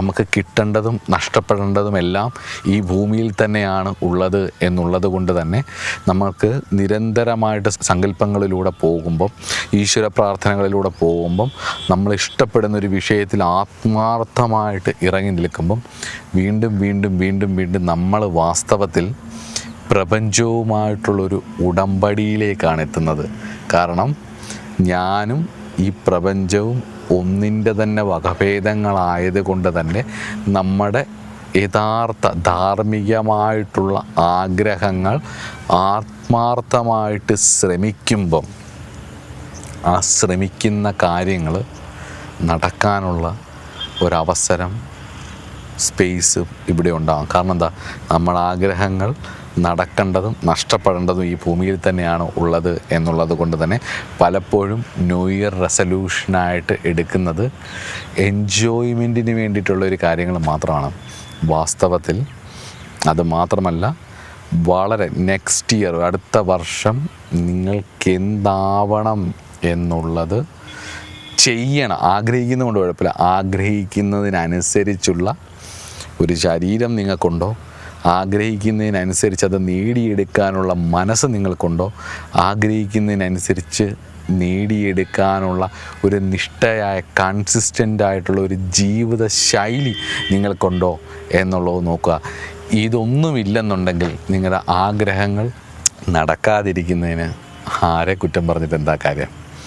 നമുക്ക് കിട്ടേണ്ടതും നഷ്ടപ്പെടേണ്ടതുമെല്ലാം ഈ ഭൂമിയിൽ തന്നെയാണ് ഉള്ളത് എന്നുള്ളത് കൊണ്ട് തന്നെ നമുക്ക് നിരന്തരമായിട്ട് സങ്കല്പങ്ങളിലൂടെ പോകുമ്പം, ഈശ്വര പ്രാർത്ഥനകളിലൂടെ പോകുമ്പം, നമ്മൾ ഇഷ്ടപ്പെടുന്നൊരു വിഷയത്തിൽ ആത്മാർത്ഥമായിട്ട് ഇറങ്ങി നിൽക്കുമ്പം വീണ്ടും വീണ്ടും വീണ്ടും വീണ്ടും നമ്മൾ വാസ്തവത്തിൽ പ്രപഞ്ചവുമായിട്ടുള്ളൊരു ഉടമ്പടിയിലേക്കാണ് എത്തുന്നത്. കാരണം ഞാനും ഈ പ്രപഞ്ചവും ഒന്നിൻ്റെ തന്നെ വകഭേദങ്ങളായത് കൊണ്ട് തന്നെ നമ്മുടെ യഥാർത്ഥ ധാർമ്മികമായിട്ടുള്ള ആഗ്രഹങ്ങൾ ആത്മാർത്ഥമായിട്ട് ശ്രമിക്കുമ്പം ആ ശ്രമിക്കുന്ന കാര്യങ്ങൾ നടക്കാനുള്ള ഒരവസരം, സ്പേസ് ഇവിടെ ഉണ്ടാകും. കാരണം എന്താ, നമ്മുടെ ആഗ്രഹങ്ങൾ നടക്കേണ്ടതും നഷ്ടപ്പെടേണ്ടതും ഈ ഭൂമിയിൽ തന്നെയാണ് ഉള്ളത് എന്നുള്ളത് കൊണ്ട് തന്നെ പലപ്പോഴും ന്യൂ ഇയർ റെസൊല്യൂഷനായിട്ട് എടുക്കുന്നത് എൻജോയ്മെൻറ്റിന് വേണ്ടിയിട്ടുള്ളൊരു കാര്യങ്ങൾ മാത്രമാണ്. വാസ്തവത്തിൽ അത് മാത്രമല്ല, വളരെ നെക്സ്റ്റ് ഇയർ, അടുത്ത വർഷം നിങ്ങൾക്ക് എന്താവണം എന്നുള്ളത് ചെയ്യണം. ആഗ്രഹിക്കുന്നതുകൊണ്ട് കുഴപ്പമില്ല, ആഗ്രഹിക്കുന്നതിനനുസരിച്ചുള്ള ഒരു ശരീരം നിങ്ങൾക്കുണ്ടോ, ആഗ്രഹിക്കുന്നതിനനുസരിച്ച് അത് നേടിയെടുക്കാനുള്ള മനസ്സ് നിങ്ങൾക്കുണ്ടോ, ആഗ്രഹിക്കുന്നതിനനുസരിച്ച് നേടിയെടുക്കാനുള്ള ഒരു നിഷ്ഠയായ കൺസിസ്റ്റൻ്റ് ആയിട്ടുള്ള ഒരു ജീവിത ശൈലി നിങ്ങൾക്കുണ്ടോ എന്നുള്ളത് നോക്കുക. ഇതൊന്നുമില്ലെന്നുണ്ടെങ്കിൽ നിങ്ങളുടെ ആഗ്രഹങ്ങൾ നടക്കാതിരിക്കുന്നതിന് ആരെ കുറ്റം പറഞ്ഞിട്ട് എന്താ കാര്യം?